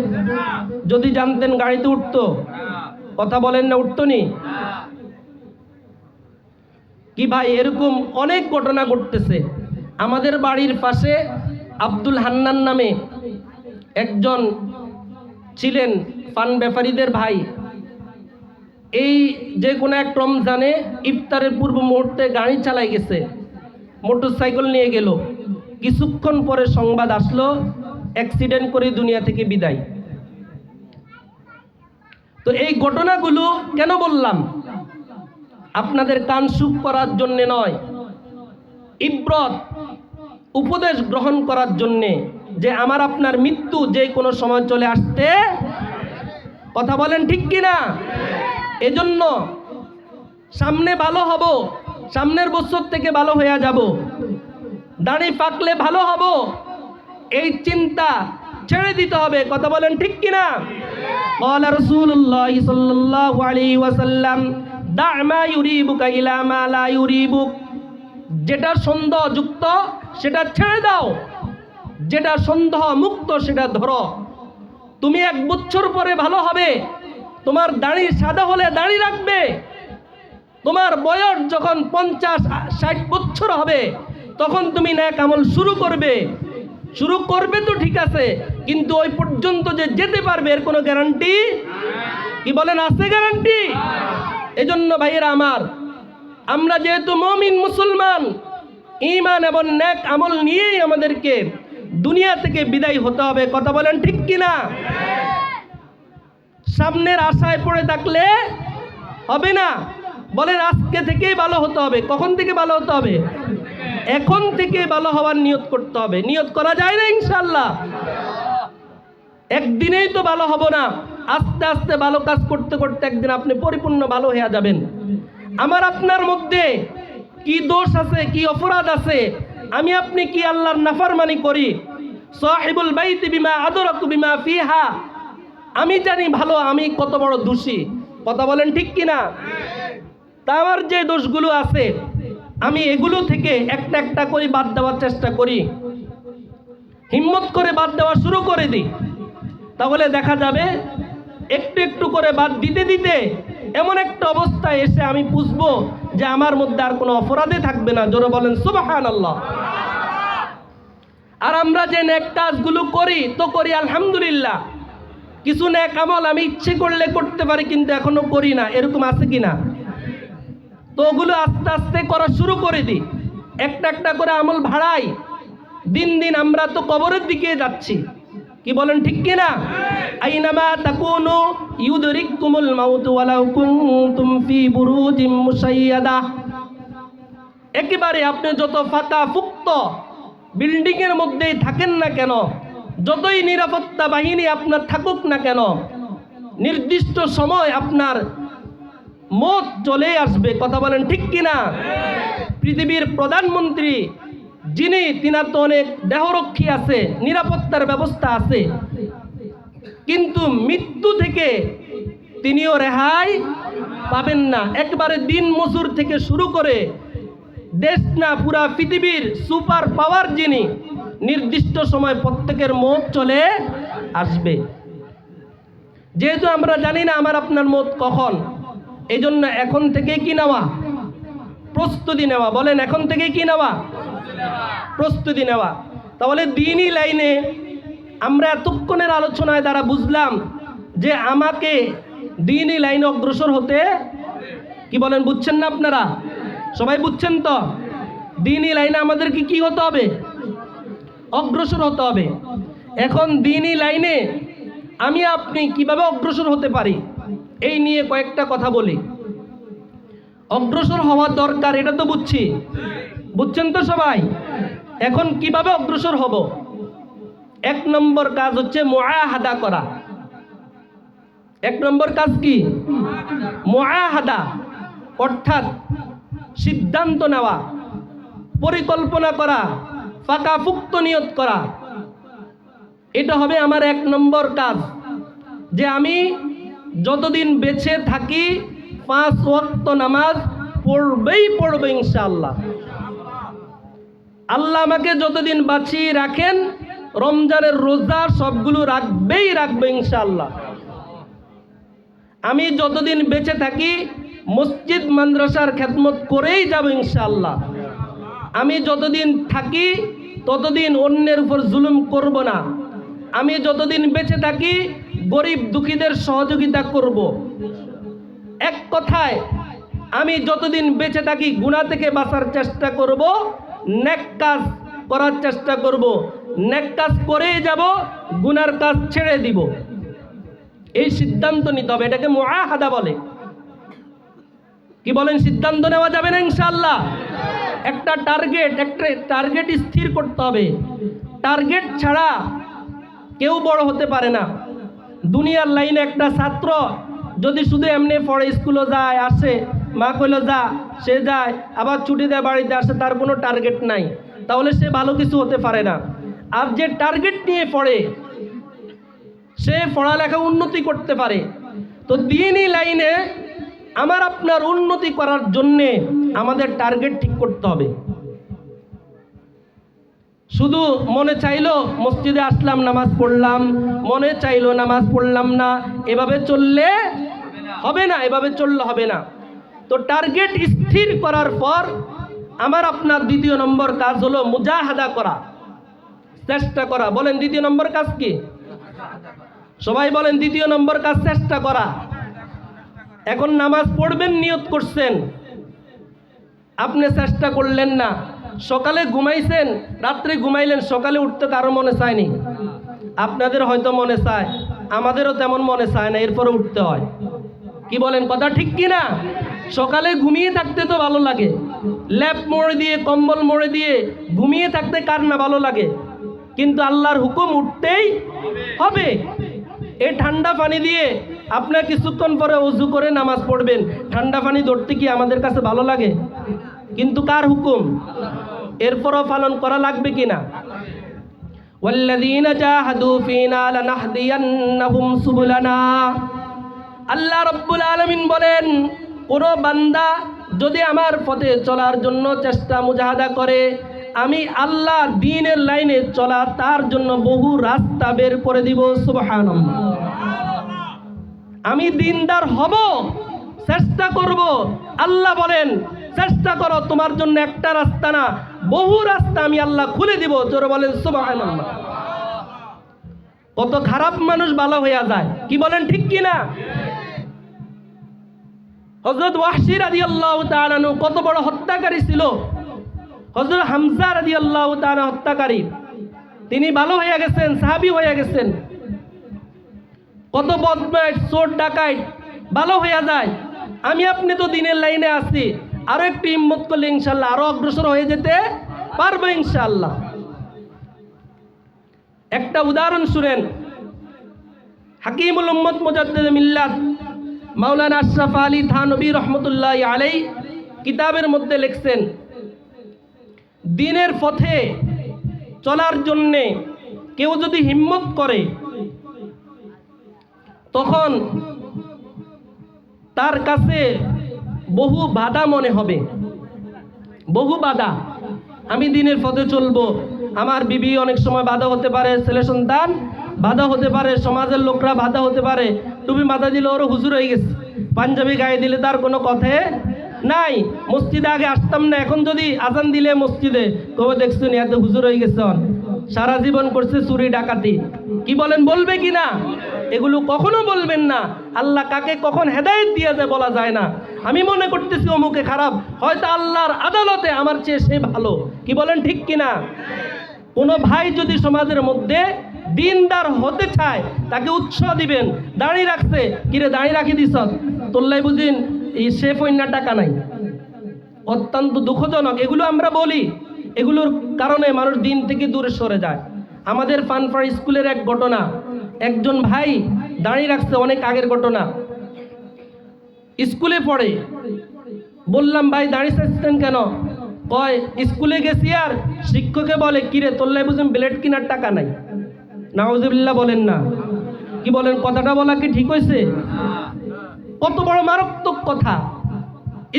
যদি জানতেন গাড়িতে উঠতো? কথা বলেন না, উঠতো নি? কি ভাই, এরকম অনেক ঘটনা ঘটতেছে। আমাদের বাড়ির পাশে আব্দুল হান্নান নামে একজন ছিলেন, পান ব্যাপারীদের ভাই। এই যে কোনো এক রমজানে ইফতারের পূর্ব মুহূর্তে গাড়ি চালাই গেছে, মোটর সাইকেল নিয়ে গেল। কিছুক্ষণ পরে সংবাদ আসলো অ্যাক্সিডেন্ট করে দুনিয়া থেকে বিদায়। তো এই ঘটনাগুলো কেন বললাম? আপনাদের কান সুখ করার জন্য নয়, ইব্রত উপদেশ গ্রহণ করার জন্যে, যে আমার আপনার মৃত্যু যে কোনো সময় চলে আসতে, কথা বলেন ঠিক কিনা? এজন্য সামনে ভালো হব, সামনের বছর থেকে ভালো হয়ে যাব, দাড়ি পাকলে ভালো হব, এই চিন্তা ছেড়ে দিতে হবে, কথা বলেন ঠিক কিনা? قال رسول الله صلى الله عليه وسلم دع ما يريبك إلى ما لا يريبك, যেটা সন্দেহযুক্ত সেটা ছেড়ে দাও, যেটা সন্দেহ মুক্ত সেটা ধরো। তুমি 1 বছর পরে ভালো হবে, তোমার দাড়ি সাদা হলে দাড়ি রাখবে, তোমার বয়স যখন 50-60 বছর হবে তখন তুমি নেক আমল শুরু করবে তো ঠিক আছে, কিন্তু ওই পর্যন্ত যে যেতে পারবে এর কোনো গ্যারান্টি, কি বলেন আছে গ্যারান্টি? এজন্য ভাইয়েরা আমার, আমরা যেহেতু মুমিন মুসলমান, ঈমান এবং নেক আমল নিয়েই আমাদেরকে দুনিয়া থেকে বিদায় হতে হবে, কথা বলেন ঠিক কিনা? সামনের আশায় পড়ে থাকলে হবে না, বলেন আজকে থেকেই ভালো হতে হবে। কখন থেকে ভালো হতে হবে? এখন থেকে ভালো হওয়ার নিয়ত করতে হবে। নিয়ত করা যায় না ইনশাআল্লাহ? একদিনেই তো ভালো হব না, আস্তে আস্তে ভালো কাজ করতে করতে একদিন আপনি পরিপূর্ণ ভালো হয়ে যাবেন। আমার আপনার মধ্যে কি দোষ আছে, কি অপরাধ আছে, আমি আপনি কি আল্লাহর নাফরমানি করি? সাহিবুল বাইতি বিমা আদরাকু বিমা ফিহা, আমি জানি ভালো আমি কত বড় দোষী, কথা বলেন ঠিক কিনা? তা আমার যে দোষগুলো আছে আমি এগুলো থেকে একটা একটা করে বাদ দেওয়ার চেষ্টা করি, হিম্মত করে বাদ দেওয়া শুরু করে দিই, তাহলে দেখা যাবে একটু একটু করে বাদ দিতে দিতে এমন একটা অবস্থায় এসে আমি বুঝবো যে আমার মধ্যে আর কোনো অপরাধে থাকবে না। জোরে বলেন সুবহানাল্লাহ। আর আমরা যে নেক কাজগুলো করি তো করি আলহামদুলিল্লাহ, কিছু নেক আমল আমি ইচ্ছে করলে করতে পারি কিন্তু এখনো করি না, এরকম আছে কিনা? তো ওগুলো আস্তে আস্তে করা শুরু করে দিই, একটা একটা করে আমল ভাড়াই। দিন দিন আমরা তো কবরের দিকে যাচ্ছি, কি বলেন ঠিক কিনা? আইনামা তাকুনু ইউদরিকুমুল মাউত ওয়ালাউ কুনতুম ফি বুরুজিম মুশাইয়াদা, একেবারে আপনি যত ফাঁকা ফুক্ত বিল্ডিং এর মধ্যেই থাকেন না কেন, যতই নিরাপত্তা বাহিনী আপনার থাকুক না কেন, নির্দিষ্ট সময় আপনার মত চলে আসবে, কথা বলেন ঠিক কিনা? পৃথিবীর প্রধানমন্ত্রী যিনি, তিনার তো অনেক দেহরক্ষী আছে, নিরাপত্তার ব্যবস্থা আছে, কিন্তু মৃত্যু থেকে তিনিও রেহাই পাবেন না। একবারে দিন মজুর থেকে শুরু করে দেশ না পুরা পৃথিবীর সুপার পাওয়ার যিনি, নির্দিষ্ট সময় প্রত্যেকের মত চলে আসবে। যেহেতু আমরা জানি না আমার আপনার মত কখন, এই জন্য এখন থেকে কি নেওয়া? প্রস্তুতি নেওয়া। বলেন এখন থেকে কি নেওয়া? প্রস্তুতি নেওয়া। তাহলে দ্বীনি লাইনে আমরা এতক্ষণের আলোচনায় দ্বারা বুঝলাম যে আমাকে দ্বীনি লাইনে অগ্রসর হতে, কি বলেন বুঝছেন না আপনারা? সবাই বুঝছেন তো? দ্বীনি লাইনে আমাদেরকে কি হতে হবে? অগ্রসর হতে হবে। এখন দ্বীনি লাইনে আমি আপনি কিভাবে অগ্রসর হতে পারি এই নিয়ে কয়েকটা কথা বলি। অগ্রসর হওয়ার দরকার এটা তো বুঝছি, বুঝছেন তো সবাই? এখন কিভাবে অগ্রসর হব? 1 নম্বর কাজ হচ্ছে মুআহাদা করা। 1 নম্বর কাজ কি? মুআহাদা, অর্থাৎ সিদ্ধান্ত নেওয়া, পরিকল্পনা করা, পাকাপোক্ত নিয়ত করা। এটা হবে আমার 1 নম্বর কাজ, যে আমি যতদিন বেঁচে থাকি 5 ওয়াক্ত নামাজ পড়বো ইনশাআল্লাহ। আল্লাহ আমাকে যতদিন বাঁচিয়ে রাখেন রমজানের রোজা সবগুলো রাখবে ইনশাআল্লাহ। আমি যতদিন বেঁচে থাকি মসজিদ মাদ্রাসার খেদমত করেই যাব ইনশাআল্লাহ। আমি যতদিন থাকি ততদিন অন্যের উপর জুলুম করব না। আমি যতদিন বেঁচে থাকি গরিব দুঃখীদের সহযোগিতা করব। এক কথায় আমি যতদিন বেঁচে থাকি গুনাহ থেকে বাঁচার চেষ্টা করব, নেক কাজ করার চেষ্টা করব, নেক কাজ করেই যাব, গুনার কাজ ছেড়ে দিব। এই সিদ্ধান্ত নিতে হবে, এটাকে মুআহাদা বলে। কি বলেন, সিদ্ধান্ত নেওয়া যাবে না ইনশাআল্লাহ? একটা টার্গেট স্থির করতে হবে। টার্গেট ছাড়া কেউ বড় হতে পারে না। দুনিয়ার লাইনে একটা ছাত্র যদি শুধু এমনি পড়ে, স্কুলে যায় আসে, মা কইল যা, সে যায়, আবার ছুটি দেয় বাড়িতে আসে, তার কোনো টার্গেট নাই, তাহলে সে ভালো কিছু হতে পারে না। আর যে টার্গেট নিয়ে পড়ে সে পড়ালেখা উন্নতি করতে পারে। তো দ্বীনি লাইনে আমার আপনার উন্নতি করার জন্যে আমাদের টার্গেট ঠিক করতে হবে। শুধু মনে চাইলো মসজিদে আসলাম, নামাজ পড়লাম, মনে চাইলো নামাজ পড়লাম না, এভাবে চললে হবে না, এভাবে চললে হবে না। তো টার্গেট স্থির করার পর আমার আপনার দ্বিতীয় নম্বর কাজ হলো মুজাহাদা করা, চেষ্টা করা। বলেন দ্বিতীয় নম্বর কাজ কি? সবাই বলেন দ্বিতীয় নম্বর কাজ চেষ্টা করা। এখন নামাজ পড়বেন নিয়ত করছেন, আপনি চেষ্টা করলেন না, সকালে ঘুমাইছেন, রাত্রে ঘুমাইলেন, সকালে উঠতে কারো মনে চায়নি। আপনাদের হয়তো মনে চায়, আমাদেরও তেমন মনে চায় না, এরপরে উঠতে হয়। কি বলেন, কথা ঠিক কি না? সকালে ঘুমিয়ে থাকতে তো ভালো লাগে, ল্যাপ মোড়ে দিয়ে, কম্বল মোড়ে দিয়ে ঘুমিয়ে থাকতে কার না ভালো লাগে? কিন্তু আল্লাহর হুকুম উঠতেই হবে। এই ঠান্ডা পানি দিয়ে আপনার কিছুক্ষণ পরে ওযু করে নামাজ পড়বেন, ঠান্ডা পানি ধরতে কি আমাদের কাছে ভালো লাগে? কিন্তু কার হুকুম? এরপরও পালন করা লাগবে কিনা? ওয়াল্লাযীনা জাহাদু ফীনা লানাহদিয়ান্নাহুম সুবুলানা। আল্লাহ রাব্বুল আলামিন বলেন, কোন বান্দা যদি আমার পথে চলার জন্য চেষ্টা মুজাহাদা করে, আমি আল্লাহ দ্বীনের লাইনে চলা তার জন্য বহু রাস্তা বের করে দিব। সুবহানাল্লাহ। আমি দ্বীনদার হব, চেষ্টা করব। আল্লাহ বলেন, চেষ্টা করো, তোমার জন্য একটা রাস্তা না, বহু রাস্তা আমি আল্লাহ খুলে দিব। জোরে বলেন সুবহানাল্লাহ। কত খারাপ মানুষ ভালো হয়ে যায়, কি বলেন ঠিক কি না? হযরত ওয়াহশী রাদিয়াল্লাহু তাআলা আনহু কত বড় হত্যাকারী ছিল। হযরত হামজা রাদিয়াল্লাহু তাআলা হত্যাকারী, তিনি ভালো হয়ে গেছেন, সাহাবী হয়ে গেছেন। কত বদমাইশ, চোর ডাকাত ভালো হয়ে যায়। আমি আপনি তো দ্বীনের লাইনে আছি, আরো একটু হিম্মত করলে ইনশাআল্লাহ আরো অগ্রসর হয়ে যেতে পারবো ইনশাআল্লাহ। একটা উদাহরণ শুনেন। হাকিমুল উম্মত মুজাদ্দিদে মিল্লাত মাওলানা আশরাফ আলী থানভী রহমতুল্লাহি আলাইহি কিতাবের মধ্যে লিখছেন, দ্বীনের পথে চলার জন্যে কেউ যদি হিম্মত করে, তখন তার কাছে বহু বাধা মনে হবে, বহু বাধা। আমি দ্বীনের পথে চলবো, আমার বিবি অনেক সময় বাধা হতে পারে, ছেলে সন্তান বাধা হতে পারে, সমাজের লোকরা বাধা হতে পারে। তুমি বাধা দিলে ওর হুজুর হয়ে গেছে, পাঞ্জাবি গায়ে দিলে তার কোনো কথা নাই। মসজিদে আগে আসতাম না, এখন যদি আজান দিলে মসজিদে কবে দেখছো নি এত হুজুর হয়ে গেছে, সারা জীবন করছে চুরি ডাকাতি। কি বলেন, বলবে কি না? এগুলো কখনো বলবেন না। আল্লাহ কাকে কখন হেদায়েত দিয়ে দেয় বলা যায় না। আমি মনে করতেছি অমুকে খারাপ, হয়তো আল্লাহর আদালতে আমার চেয়ে সে ভালো। কি বলেন ঠিক কিনা? কোনো ভাই যদি সমাজের মধ্যে দ্বীনদার হতে চায়, তাকে উৎসাহ দিবেন। দাঁড়িয়ে রাখছে, কিরে দাঁড়িয়ে রাখি দিস, তোল্লাই বুঝিন এই সে ফইনা টাকা নাই। অত্যন্ত দুঃখজনক, এগুলো আমরা বলি, এগুলোর কারণে মানুষ দ্বীন থেকে দূরে সরে যায়। আমাদের পানপাড়া স্কুলের এক ঘটনা, একজন ভাই দাঁড়িয়ে রাখছে, অনেক আগের ঘটনা। স্কুলে পড়ে, বললাম ভাই দাঁড়িয়ে থাকছেন কেন? কয় স্কুলে গেছি আর শিক্ষকে বলে, কিরে তোল্লাই বুঝুন ব্লেড কেনার টাকা নাই। নাউজুবিল্লাহ বলেন না। কি বলেন, কথাটা বলা কি ঠিক হয়েছে? কত বড় মারাত্মক কথা।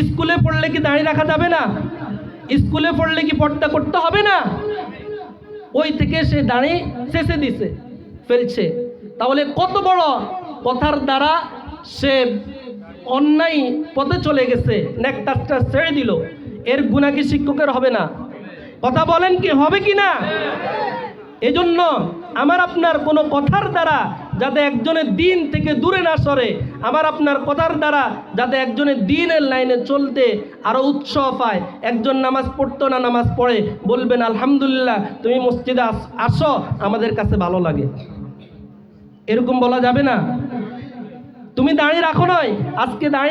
স্কুলে পড়লে কি দাঁড়িয়ে রাখা যাবে না? স্কুলে পড়লে কি পর্দা করতে হবে না? ওই থেকে সে দাঁড়িয়ে শেষে দিছে, ফেলছে। তাহলে কত বড় কথার দ্বারা সে অন্যায় পথে চলে গেছে, নেক কাজটা ছেড়ে দিল। এর গুনাহ কি শিক্ষকের হবে না? কথা বলেন, কি হবে কি না? এজন্য আমার আপনার কোনো কথার দ্বারা যাতে একজনের দিন থেকে দূরে না সরে, আমার আপনার কথার দ্বারা যাতে একজনের দিনের লাইনে চলতে আরো উৎসাহ পায়। একজন নামাজ পড়তো না, নামাজ পড়ে, বলবেন আলহামদুলিল্লাহ তুমি মসজিদে আসো, আমাদের কাছে ভালো লাগে। এরকম বলা যাবে না? তুমি দাঁড়িয়ে রাখো নয়, আজকে দাঁড়িয়ে